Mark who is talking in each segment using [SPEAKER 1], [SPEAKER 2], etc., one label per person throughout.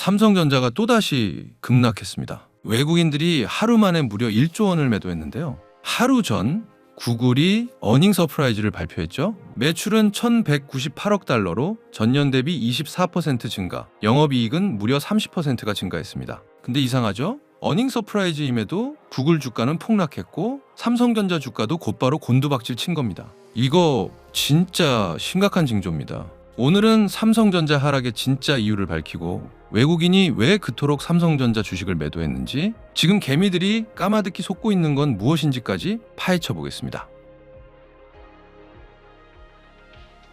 [SPEAKER 1] 삼성전자가 또다시 급락했습니다. 외국인들이 하루 만에 무려 1조 원을 매도했는데요. 하루 전 구글이 어닝 서프라이즈를 발표했죠. 매출은 1198억 달러로 전년 대비 24% 증가, 영업이익은 무려 30%가 증가했습니다. 근데 이상하죠? 어닝 서프라이즈임에도 구글 주가는 폭락했고 삼성전자 주가도 곧바로 곤두박질 친 겁니다. 이거 진짜 심각한 징조입니다. 오늘은 삼성전자 하락의 진짜 이유를 밝히고 외국인이 왜 그토록 삼성전자 주식을 매도했는지, 지금 개미들이 까마득히 속고 있는 건 무엇인지까지 파헤쳐 보겠습니다.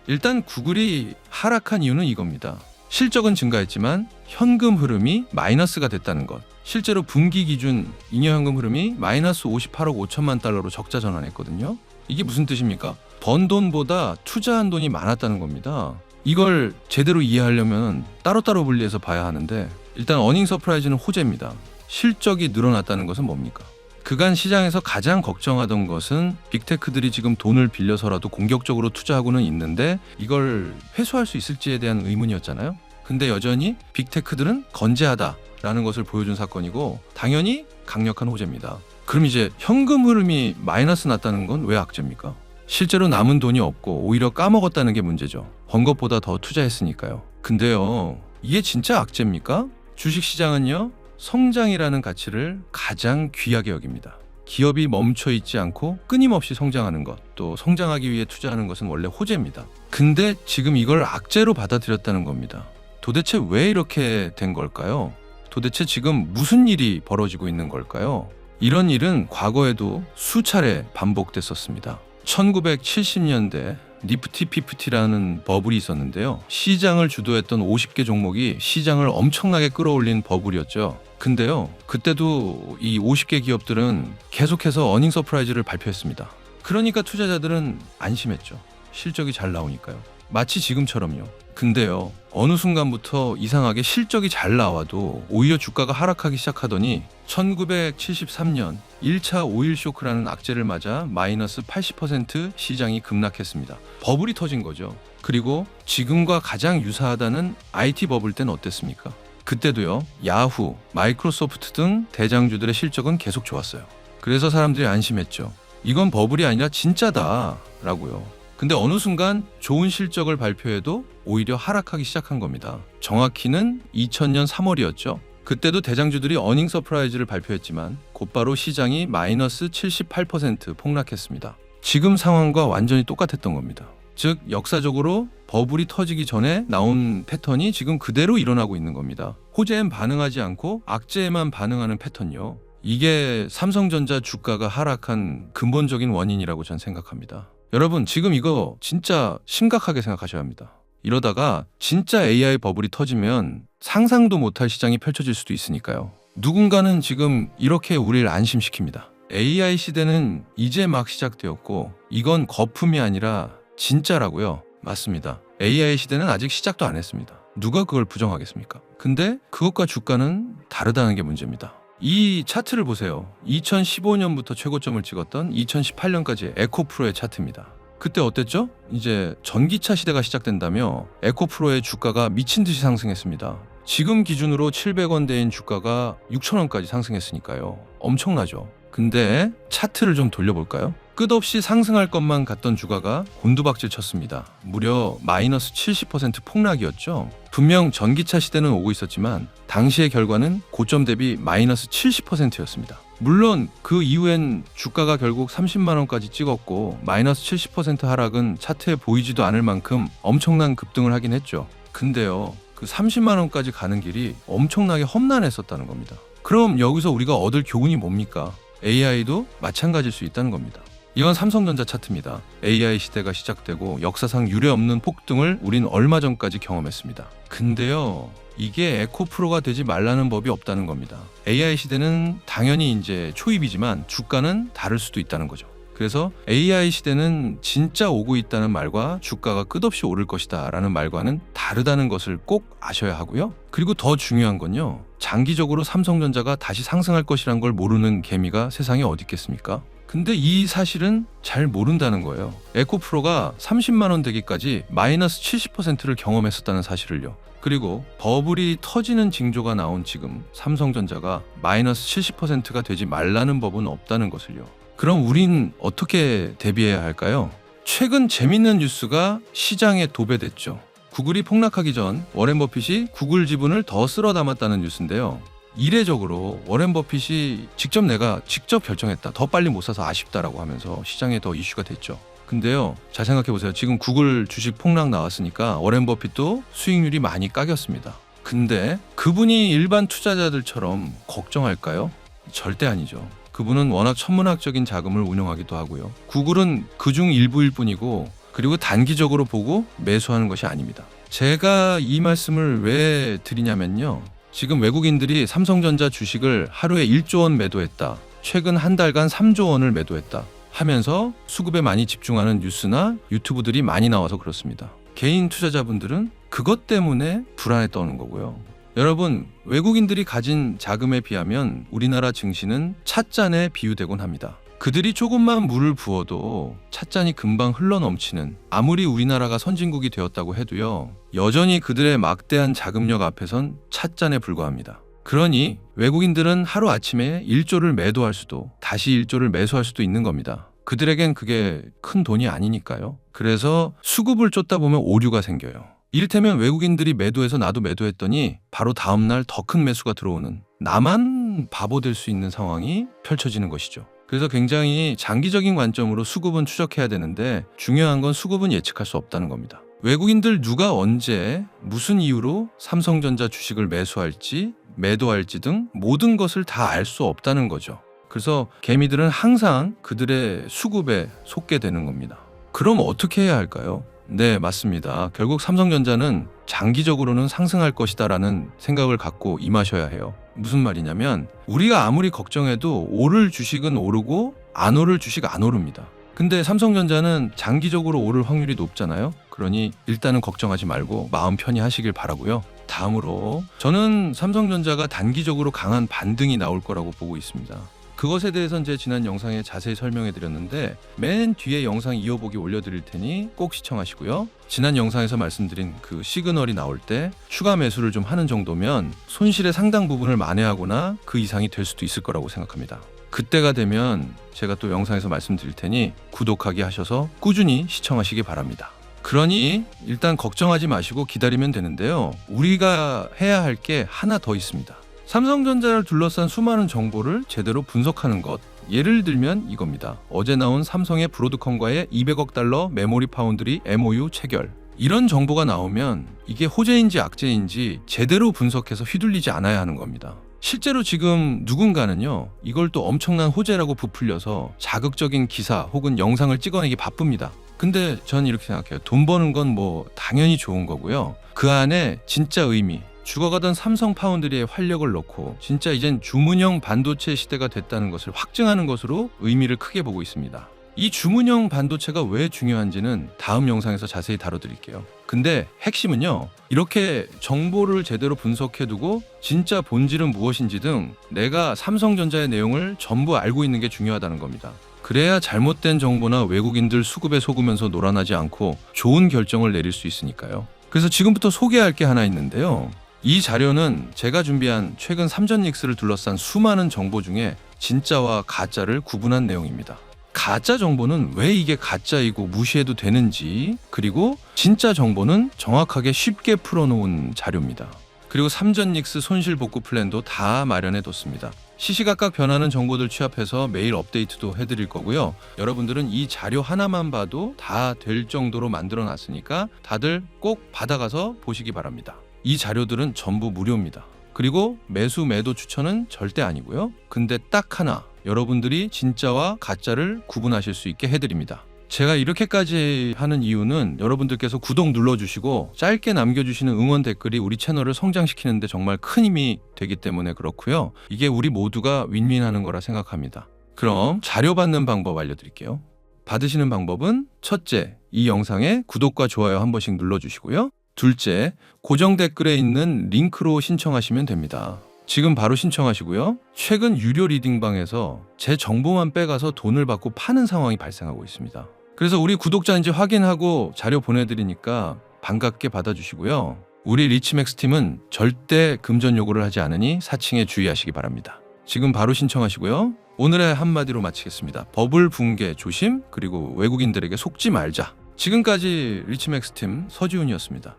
[SPEAKER 1] 일단 구글이 하락한 이유는 이겁니다. 실적은 증가했지만 현금 흐름이 마이너스가 됐다는 것. 실제로 분기 기준 잉여현금 흐름이 마이너스 58억 5천만 달러로 적자 전환했거든요. 이게 무슨 뜻입니까? 번 돈보다 투자한 돈이 많았다는 겁니다. 이걸 제대로 이해하려면 따로따로 분리해서 봐야 하는데, 일단 어닝 서프라이즈는 호재입니다. 실적이 늘어났다는 것은 뭡니까? 그간 시장에서 가장 걱정하던 것은 빅테크들이 지금 돈을 빌려서라도 공격적으로 투자하고는 있는데 이걸 회수할 수 있을지에 대한 의문이었잖아요. 근데 여전히 빅테크들은 건재하다라는 것을 보여준 사건이고 당연히 강력한 호재입니다. 그럼 이제 현금 흐름이 마이너스 났다는 건 왜 악재입니까? 실제로 남은 돈이 없고 오히려 까먹었다는 게 문제죠. 번 것보다 더 투자했으니까요. 근데요, 이게 진짜 악재입니까? 주식시장은요, 성장이라는 가치를 가장 귀하게 여깁니다. 기업이 멈춰 있지 않고 끊임없이 성장하는 것, 또 성장하기 위해 투자하는 것은 원래 호재입니다. 근데 지금 이걸 악재로 받아들였다는 겁니다. 도대체 왜 이렇게 된 걸까요? 도대체 지금 무슨 일이 벌어지고 있는 걸까요? 이런 일은 과거에도 수차례 반복됐었습니다. 1970년대 니프티 피프티라는 버블이 있었는데요. 시장을 주도했던 50개 종목이 시장을 엄청나게 끌어올린 버블이었죠. 근데요, 그때도 이 50개 기업들은 계속해서 어닝 서프라이즈를 발표했습니다. 그러니까 투자자들은 안심했죠. 실적이 잘 나오니까요. 마치 지금처럼요. 근데요, 어느 순간부터 이상하게 실적이 잘 나와도 오히려 주가가 하락하기 시작하더니 1973년 1차 오일 쇼크라는 악재를 맞아 마이너스 80% 시장이 급락했습니다. 버블이 터진 거죠. 그리고 지금과 가장 유사하다는 IT 버블 때는 어땠습니까? 그때도요, 야후, 마이크로소프트 등 대장주들의 실적은 계속 좋았어요. 그래서 사람들이 안심했죠. 이건 버블이 아니라 진짜다 라고요. 근데 어느 순간 좋은 실적을 발표해도 오히려 하락하기 시작한 겁니다. 정확히는 2000년 3월이었죠. 그때도 대장주들이 어닝 서프라이즈를 발표했지만 곧바로 시장이 마이너스 78% 폭락했습니다. 지금 상황과 완전히 똑같았던 겁니다. 즉 역사적으로 버블이 터지기 전에 나온 패턴이 지금 그대로 일어나고 있는 겁니다. 호재엔 반응하지 않고 악재에만 반응하는 패턴이요. 이게 삼성전자 주가가 하락한 근본적인 원인이라고 전 생각합니다. 여러분, 지금 이거 진짜 심각하게 생각하셔야 합니다. 이러다가 진짜 AI 버블이 터지면 상상도 못할 시장이 펼쳐질 수도 있으니까요. 누군가는 지금 이렇게 우리를 안심시킵니다. AI 시대는 이제 막 시작되었고 이건 거품이 아니라 진짜라고요. 맞습니다. AI 시대는 아직 시작도 안 했습니다. 누가 그걸 부정하겠습니까? 근데 그것과 주가는 다르다는 게 문제입니다. 이 차트를 보세요. 2015년부터 최고점을 찍었던 2018년까지의 에코프로의 차트입니다. 그때 어땠죠? 이제 전기차 시대가 시작된다며 에코프로의 주가가 미친 듯이 상승했습니다. 지금 기준으로 700원대인 주가가 6,000원까지 상승했으니까요. 엄청나죠? 근데 차트를 좀 돌려볼까요? 끝없이 상승할 것만 같던 주가가 곤두박질 쳤습니다. 무려 마이너스 70% 폭락이었죠. 분명 전기차 시대는 오고 있었지만 당시의 결과는 고점 대비 마이너스 70%였습니다. 물론 그 이후엔 주가가 결국 30만 원까지 찍었고 마이너스 70% 하락은 차트에 보이지도 않을 만큼 엄청난 급등을 하긴 했죠. 근데요, 그 30만 원까지 가는 길이 엄청나게 험난했었다는 겁니다. 그럼 여기서 우리가 얻을 교훈이 뭡니까? AI도 마찬가지일 수 있다는 겁니다. 이건 삼성전자 차트입니다. AI 시대가 시작되고 역사상 유례없는 폭등을 우린 얼마 전까지 경험했습니다. 근데요, 이게 에코프로가 되지 말라는 법이 없다는 겁니다. AI 시대는 당연히 이제 초입이지만 주가는 다를 수도 있다는 거죠. 그래서 AI 시대는 진짜 오고 있다는 말과 주가가 끝없이 오를 것이다 라는 말과는 다르다는 것을 꼭 아셔야 하고요. 그리고 더 중요한 건요, 장기적으로 삼성전자가 다시 상승할 것이란 걸 모르는 개미가 세상에 어디 있겠습니까? 근데 이 사실은 잘 모른다는 거예요. 에코프로가 30만 원 되기까지 마이너스 70%를 경험했었다는 사실을요. 그리고 버블이 터지는 징조가 나온 지금 삼성전자가 마이너스 70%가 되지 말라는 법은 없다는 것을요. 그럼 우린 어떻게 대비해야 할까요? 최근 재밌는 뉴스가 시장에 도배됐죠. 구글이 폭락하기 전 워렌 버핏이 구글 지분을 더 쓸어 담았다는 뉴스인데요. 이례적으로 워렌 버핏이 내가 직접 결정했다. 더 빨리 못 사서 아쉽다라고 하면서 시장에 더 이슈가 됐죠. 근데요, 잘 생각해보세요. 지금 구글 주식 폭락 나왔으니까 워렌 버핏도 수익률이 많이 깎였습니다. 근데 그분이 일반 투자자들처럼 걱정할까요? 절대 아니죠. 그분은 워낙 천문학적인 자금을 운영하기도 하고요. 구글은 그중 일부일 뿐이고, 그리고 단기적으로 보고 매수하는 것이 아닙니다. 제가 이 말씀을 왜 드리냐면요. 지금 외국인들이 삼성전자 주식을 하루에 1조 원 매도했다. 최근 한 달간 3조 원을 매도했다. 하면서 수급에 많이 집중하는 뉴스나 유튜브들이 많이 나와서 그렇습니다. 개인 투자자분들은 그것 때문에 불안에 떠는 거고요. 여러분, 외국인들이 가진 자금에 비하면 우리나라 증시는 찻잔에 비유되곤 합니다. 그들이 조금만 물을 부어도 찻잔이 금방 흘러넘치는, 아무리 우리나라가 선진국이 되었다고 해도요, 여전히 그들의 막대한 자금력 앞에선 찻잔에 불과합니다. 그러니 외국인들은 하루아침에 1조를 매도할 수도 다시 1조를 매수할 수도 있는 겁니다. 그들에겐 그게 큰 돈이 아니니까요. 그래서 수급을 쫓다 보면 오류가 생겨요. 이를테면 외국인들이 매도해서 나도 매도했더니 바로 다음날 더 큰 매수가 들어오는, 나만 바보 될 수 있는 상황이 펼쳐지는 것이죠. 그래서 굉장히 장기적인 관점으로 수급은 추적해야 되는데, 중요한 건 수급은 예측할 수 없다는 겁니다. 외국인들 누가 언제 무슨 이유로 삼성전자 주식을 매수할지 매도할지 등 모든 것을 다 알 수 없다는 거죠. 그래서 개미들은 항상 그들의 수급에 속게 되는 겁니다. 그럼 어떻게 해야 할까요? 네, 맞습니다. 결국 삼성전자는 장기적으로는 상승할 것이다라는 생각을 갖고 임하셔야 해요. 무슨 말이냐면, 우리가 아무리 걱정해도 오를 주식은 오르고 안 오를 주식 안 오릅니다. 근데 삼성전자는 장기적으로 오를 확률이 높잖아요. 그러니 일단은 걱정하지 말고 마음 편히 하시길 바라고요. 다음으로, 저는 삼성전자가 단기적으로 강한 반등이 나올 거라고 보고 있습니다. 그것에 대해서는 제 지난 영상에 자세히 설명해 드렸는데, 맨 뒤에 영상 이어보기 올려드릴 테니 꼭 시청하시고요. 지난 영상에서 말씀드린 그 시그널이 나올 때 추가 매수를 좀 하는 정도면 손실의 상당 부분을 만회하거나 그 이상이 될 수도 있을 거라고 생각합니다. 그때가 되면 제가 또 영상에서 말씀드릴 테니 구독하기 하셔서 꾸준히 시청하시기 바랍니다. 그러니 일단 걱정하지 마시고 기다리면 되는데요. 우리가 해야 할 게 하나 더 있습니다. 삼성전자를 둘러싼 수많은 정보를 제대로 분석하는 것. 예를 들면 이겁니다. 어제 나온 삼성의 브로드컴과의 200억 달러 메모리 파운드리 MOU 체결. 이런 정보가 나오면 이게 호재인지 악재인지 제대로 분석해서 휘둘리지 않아야 하는 겁니다. 실제로 지금 누군가는요, 이걸 또 엄청난 호재라고 부풀려서 자극적인 기사 혹은 영상을 찍어내기 바쁩니다. 근데 전 이렇게 생각해요. 돈 버는 건 뭐 당연히 좋은 거고요. 그 안에 진짜 의미, 죽어가던 삼성 파운드리에 활력을 넣고 진짜 이젠 주문형 반도체 시대가 됐다는 것을 확증하는 것으로 의미를 크게 보고 있습니다. 이 주문형 반도체가 왜 중요한지는 다음 영상에서 자세히 다뤄드릴게요. 근데 핵심은요, 이렇게 정보를 제대로 분석해두고 진짜 본질은 무엇인지 등 내가 삼성전자의 내용을 전부 알고 있는 게 중요하다는 겁니다. 그래야 잘못된 정보나 외국인들 수급에 속으면서 놀아나지 않고 좋은 결정을 내릴 수 있으니까요. 그래서 지금부터 소개할 게 하나 있는데요. 이 자료는 제가 준비한 최근 삼전닉스를 둘러싼 수많은 정보 중에 진짜와 가짜를 구분한 내용입니다. 가짜 정보는 왜 이게 가짜이고 무시해도 되는지, 그리고 진짜 정보는 정확하게 쉽게 풀어놓은 자료입니다. 그리고 삼전닉스 손실 복구 플랜도 다 마련해뒀습니다. 시시각각 변하는 정보들 취합해서 매일 업데이트도 해드릴 거고요. 여러분들은 이 자료 하나만 봐도 다 될 정도로 만들어놨으니까 다들 꼭 받아가서 보시기 바랍니다. 이 자료들은 전부 무료입니다. 그리고 매수 매도 추천은 절대 아니고요. 근데 딱 하나, 여러분들이 진짜와 가짜를 구분하실 수 있게 해드립니다. 제가 이렇게까지 하는 이유는 여러분들께서 구독 눌러주시고 짧게 남겨주시는 응원 댓글이 우리 채널을 성장시키는데 정말 큰 힘이 되기 때문에 그렇고요. 이게 우리 모두가 윈윈하는 거라 생각합니다. 그럼 자료 받는 방법 알려드릴게요. 받으시는 방법은 첫째, 이 영상에 구독과 좋아요 한 번씩 눌러주시고요. 둘째, 고정 댓글에 있는 링크로 신청하시면 됩니다. 지금 바로 신청하시고요. 최근 유료 리딩방에서 제 정보만 빼가서 돈을 받고 파는 상황이 발생하고 있습니다. 그래서 우리 구독자인지 확인하고 자료 보내드리니까 반갑게 받아주시고요. 우리 리치맥스 팀은 절대 금전 요구를 하지 않으니 사칭에 주의하시기 바랍니다. 지금 바로 신청하시고요. 오늘의 한마디로 마치겠습니다. 버블 붕괴 조심, 그리고 외국인들에게 속지 말자. 지금까지 리치맥스 팀 서지훈이었습니다.